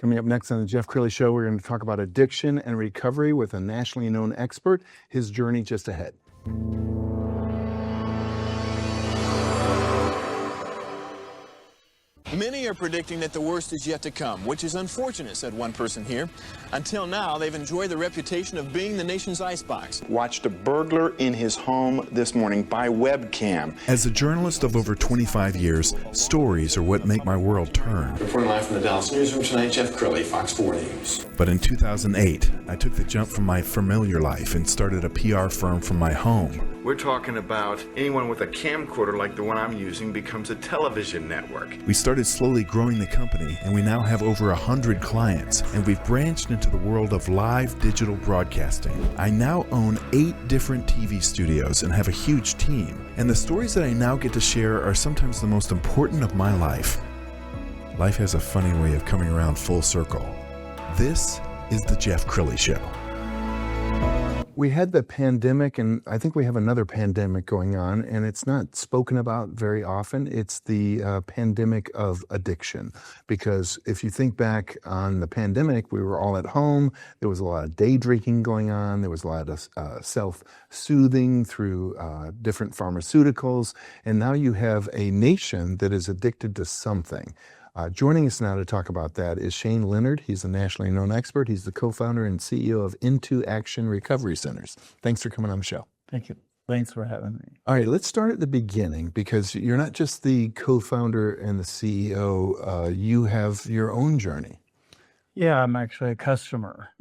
Coming up next on the Jeff Crilley Show, we're going to talk about addiction and recovery with a nationally known expert, his journey just ahead. Many are predicting that the worst is yet to come, which is unfortunate, said one person here. Until now, they've enjoyed the reputation of being the nation's icebox. Watched a burglar in his home this morning by webcam. As a journalist of over 25 years, stories are what make my world turn. Reporting live from the Dallas newsroom tonight, Jeff Crilley, Fox 4 News. But in 2008, I took the jump from my familiar life and started a PR firm from my home. We're talking about anyone with a camcorder like the one I'm using becomes a television network. We started slowly growing the company, and we now have over 100 clients, and we've branched into the world of live digital broadcasting. I now own 8 different TV studios and have a huge team, and the stories that I now get to share are sometimes the most important of my life. Life has a funny way of coming around full circle. This is the Jeff Crilley Show. We had the pandemic, and I think we have another pandemic going on, and it's not spoken about very often. It's the pandemic of addiction. Because if you think back on the pandemic, we were all at home. There was a lot of day drinking going on. There was a lot of self-soothing through different pharmaceuticals. And now you have a nation that is addicted to something. Joining us now to talk about that is Shane Leonard. He's a nationally known expert. He's the co-founder and CEO of Into Action Recovery Centers. Thanks for coming on the show. Thank you. Thanks for having me. All right, let's start at the beginning, because you're not just the co-founder and the CEO. You have your own journey. Yeah, I'm actually a customer,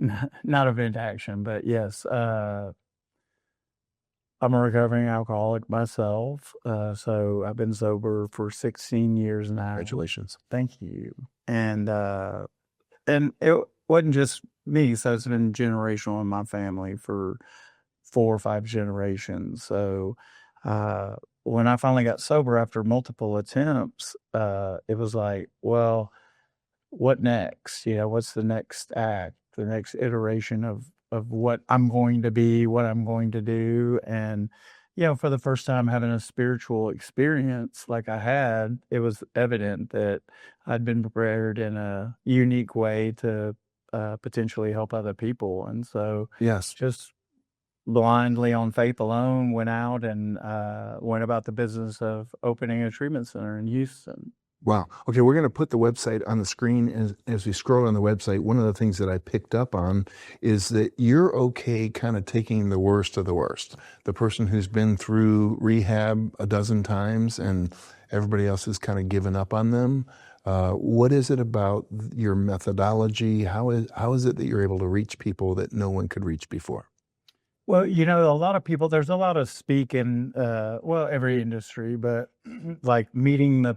not of Into Action, but yes. I'm a recovering alcoholic myself, so I've been sober for 16 years now. Congratulations. Thank you. And it wasn't just me, so it's been generational in my family for 4 or 5 generations. So when I finally got sober after multiple attempts, it was like, well, what next? You know, what's the next act, the next iteration of what I'm going to be, what I'm going to do. And, you know, for the first time having a spiritual experience like I had, it was evident that I'd been prepared in a unique way to potentially help other people. And so Yes. just blindly on faith alone went out and went about the business of opening a treatment center in Houston. Wow. Okay, we're going to put the website on the screen as we scroll on the website. One of the things that I picked up on is that you're okay kind of taking the worst of the worst. The person who's been through rehab a dozen times and everybody else has kind of given up on them. What is it about your methodology? How is it that you're able to reach people that no one could reach before? Well, you know, a lot of people, there's a lot of speak in, every industry, but like meeting the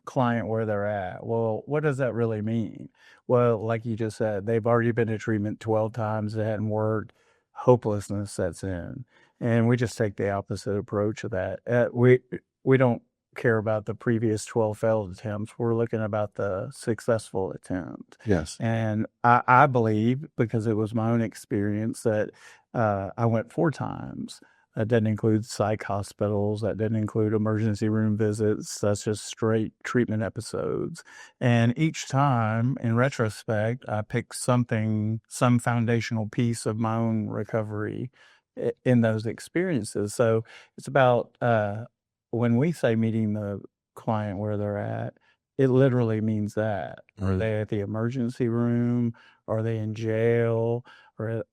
client where they're at. Well, what does that really mean? Well, like you just said, they've already been to treatment 12 times. It hadn't worked. Hopelessness sets in. And we just take the opposite approach of that. We don't care about the previous 12 failed attempts. We're looking about the successful attempt. Yes. And I believe, because it was my own experience, that I went 4 times. That doesn't include psych hospitals. That doesn't include emergency room visits. That's just straight treatment episodes. And each time, in retrospect, I picked some foundational piece of my own recovery in those experiences. So it's about, when we say meeting the client where they're at, it literally means that. Are they at the emergency room? Are they in jail?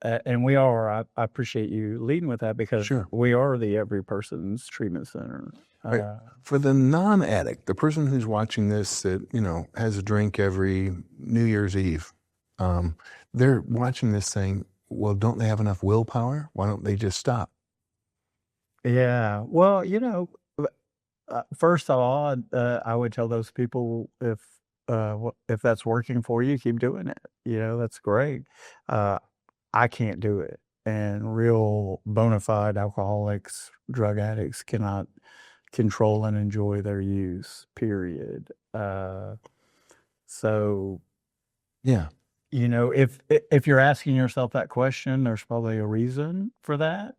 And we are. I appreciate you leading with that, because Sure. we are the every person's treatment center. Right. For the non-addict, the person who's watching this that, you know, has a drink every New Year's Eve, they're watching this saying, well, don't they have enough willpower? Why don't they just stop? Yeah. Well, you know, first of all, I would tell those people, if that's working for you, keep doing it. You know, that's great. I can't do it. And real bona fide alcoholics, drug addicts cannot control and enjoy their use, period. So, Yeah. you know, if you're asking yourself that question, there's probably a reason for that.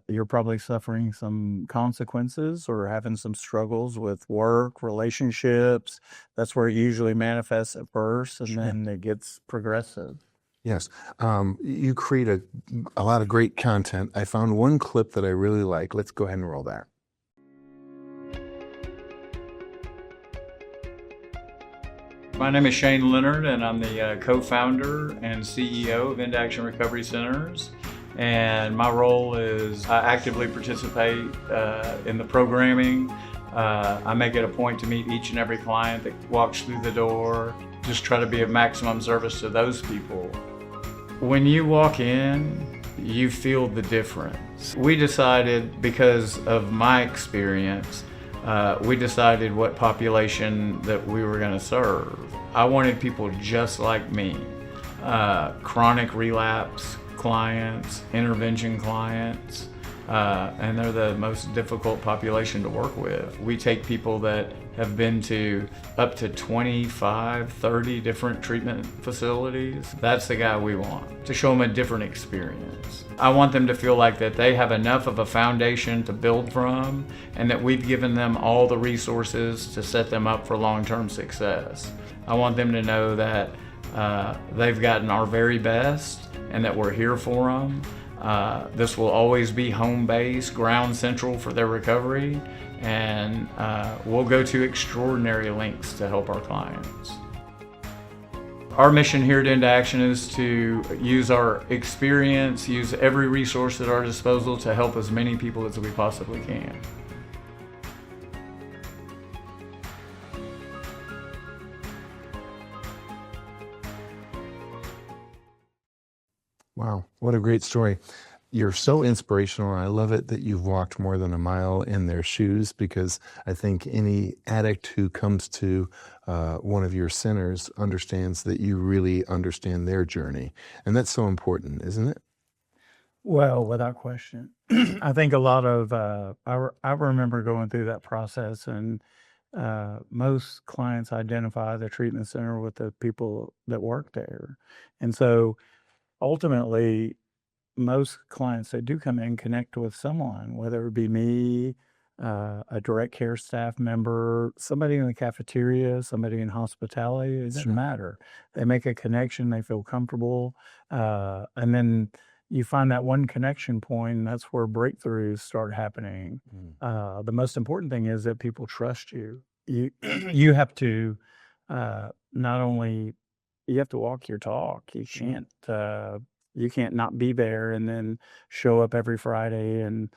you're probably suffering some consequences or having some struggles with work, relationships. That's where it usually manifests at first, and then it gets progressive. Yes. You create a lot of great content. I found one clip that I really like. Let's go ahead and roll that. My name is Shane Leonard, and I'm the co-founder and CEO of Into Action Recovery Centers. And my role is I actively participate in the programming. I make it a point to meet each and every client that walks through the door, just try to be of maximum service to those people. When you walk in, you feel the difference. We decided, because of my experience, we decided what population that we were going to serve. I wanted people just like me, chronic relapse clients, intervention clients, and they're the most difficult population to work with. We take people that have been to up to 25, 30 different treatment facilities. That's the guy we want, to show them a different experience. I want them to feel like that they have enough of a foundation to build from, and that we've given them all the resources to set them up for long-term success. I want them to know that they've gotten our very best and that we're here for them. This will always be home base, ground central for their recovery, and we'll go to extraordinary lengths to help our clients. Our mission here at Into Action is to use our experience, use every resource at our disposal to help as many people as we possibly can. Wow, what a great story. You're so inspirational, and I love it that you've walked more than a mile in their shoes, because I think any addict who comes to one of your centers understands that you really understand their journey. And that's so important, isn't it? Well, without question. I think a lot of, I remember going through that process, and most clients identify the treatment center with the people that work there. And so ultimately, most clients that do come in connect with someone, whether it be me, a direct care staff member, somebody in the cafeteria, somebody in hospitality. It doesn't matter. They make a connection, they feel comfortable, and then you find that one connection point, and that's where breakthroughs start happening. The most important thing is that people trust you. You have to not only you have to walk your talk. You can't not be there and then show up every Friday and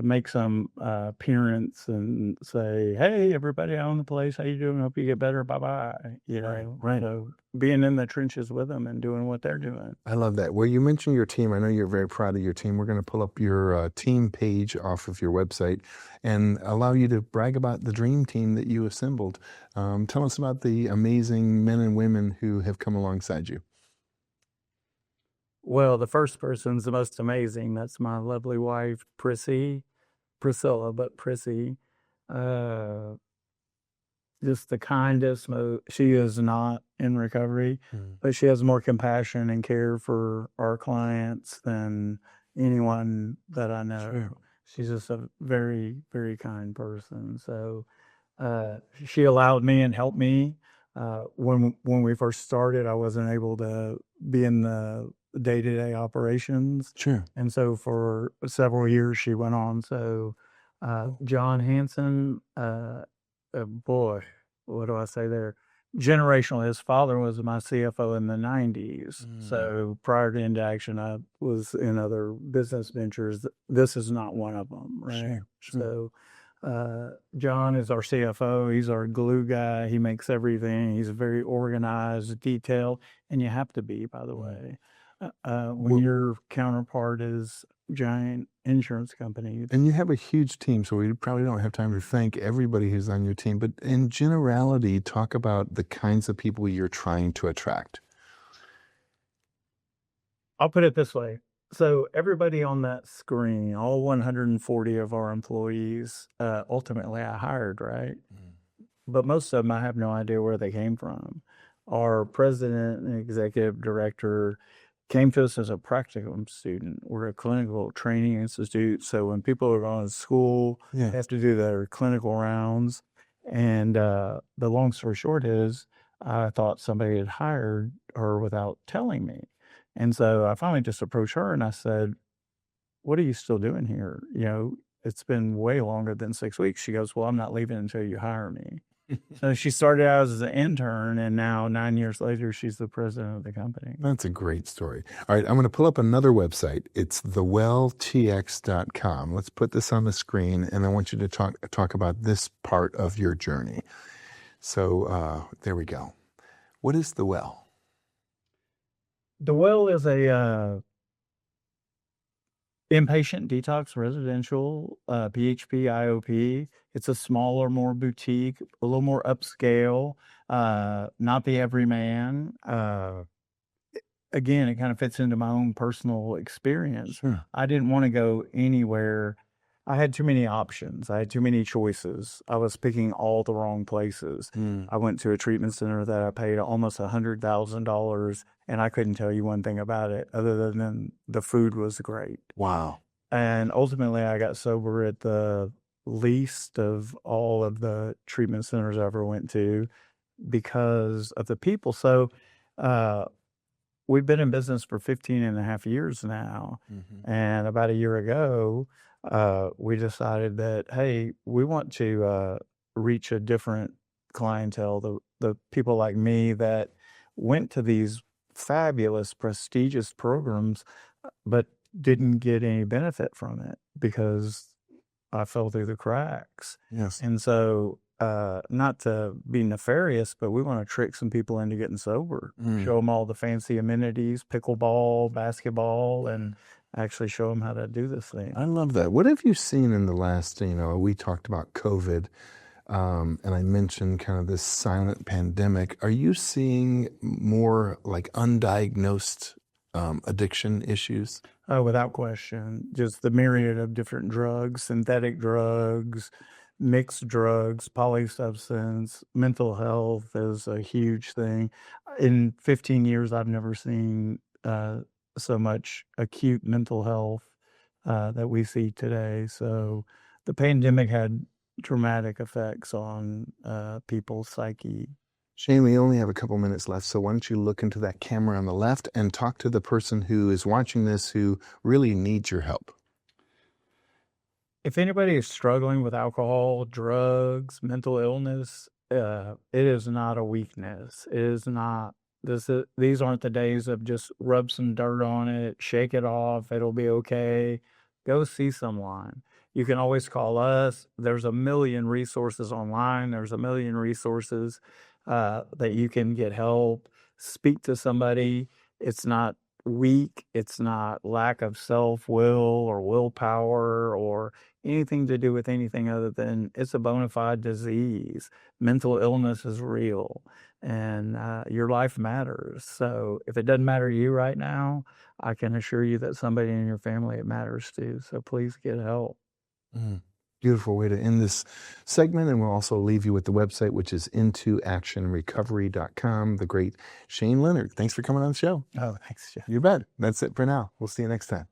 make some appearance and say, "Hey, everybody, I own the place. How you doing? Hope you get better. Bye bye." You know, Right. So being in the trenches with them and doing what they're doing. I love that. Well, you mentioned your team. I know you're very proud of your team. We're going to pull up your team page off of your website and allow you to brag about the dream team that you assembled. Tell us about the amazing men and women who have come alongside you. Well, the first person's the most amazing. That's my lovely wife, Priscilla, but Prissy. Just the kindest. She is not in recovery, but she has more compassion and care for our clients than anyone that I know. Sure. She's just a very, very kind person. So she allowed me and helped me. When we first started, I wasn't able to be in the day-to-day operations. Sure. And so for several years she went on. So John Hansen, boy, what do I say there? Generational. His father was my CFO in the 90s. So prior to Into Action, I was in other business ventures. This is not one of them, right? Sure. So John is our CFO. He's our glue guy. He makes everything. He's very organized, detailed, and you have to be, by the way. When your counterpart is giant insurance companies. And you have a huge team, so we probably don't have time to thank everybody who's on your team. But in generality, talk about the kinds of people you're trying to attract. I'll put it this way. So everybody on that screen, all 140 of our employees, ultimately I hired, right? But most of them, I have no idea where they came from. Our president and executive director came to us as a practicum student. We're a clinical training institute. So when people are going to school, Yeah. they have to do their clinical rounds. And the long story short is I thought somebody had hired her without telling me. And so I finally just approached her and I said, what are you still doing here? It's been way longer than 6 weeks. She goes, well, I'm not leaving until you hire me. So she started out as an intern, and now 9 years later, she's the president of the company. That's a great story. All right, I'm going to pull up another website. It's thewelltx.com. Let's put this on the screen, and I want you to talk about this part of your journey. So there we go. What is The Well? The Well is a inpatient detox residential PHP IOP. It's a smaller, more boutique, a little more upscale, not the everyman. Again, it kind of fits into my own personal experience. Sure. I didn't want to go anywhere. I had too many options. I had too many choices. I was picking all the wrong places. I went to a treatment center that I paid almost $100,000, and I couldn't tell you one thing about it other than the food was great. Wow. And ultimately, I got sober at the least of all of the treatment centers I ever went to because of the people. So we've been in business for 15 and a half years now. And about a year ago, we decided that, hey, we want to reach a different clientele, the people like me that went to these fabulous, prestigious programs, but didn't get any benefit from it because I fell through the cracks. Yes. And so, not to be nefarious, but we want to trick some people into getting sober, show them all the fancy amenities, pickleball, basketball, and actually show them how to do this thing. I love that. What have you seen in the last, we talked about COVID, and I mentioned kind of this silent pandemic. Are you seeing more like undiagnosed addiction issues? Oh, without question. Just the myriad of different drugs, synthetic drugs, mixed drugs, polysubstance, mental health is a huge thing. In 15 years, I've never seen so much acute mental health that we see today. So the pandemic had dramatic effects on people's psyche. Shane, we only have a couple minutes left, so why don't you look into that camera on the left and talk to the person who is watching this who really needs your help. If anybody is struggling with alcohol, drugs, mental illness, it is not a weakness. It is not. These aren't the days of just rub some dirt on it, shake it off, it'll be okay. Go see someone. You can always call us. There's a million resources online. There's a million resources that you can get help. Speak to somebody. It's not weak. It's not lack of self-will or willpower or anything to do with anything other than it's a bona fide disease. Mental illness is real, and your life matters. So if it doesn't matter to you right now, I can assure you that somebody in your family it matters to. So please get help. Beautiful way to end this segment, and we'll also leave you with the website, which is intoactionrecovery.com. The great Shane Leonard. Thanks for coming on the show. Oh, thanks, Jeff. You bet. That's it for now. We'll see you next time.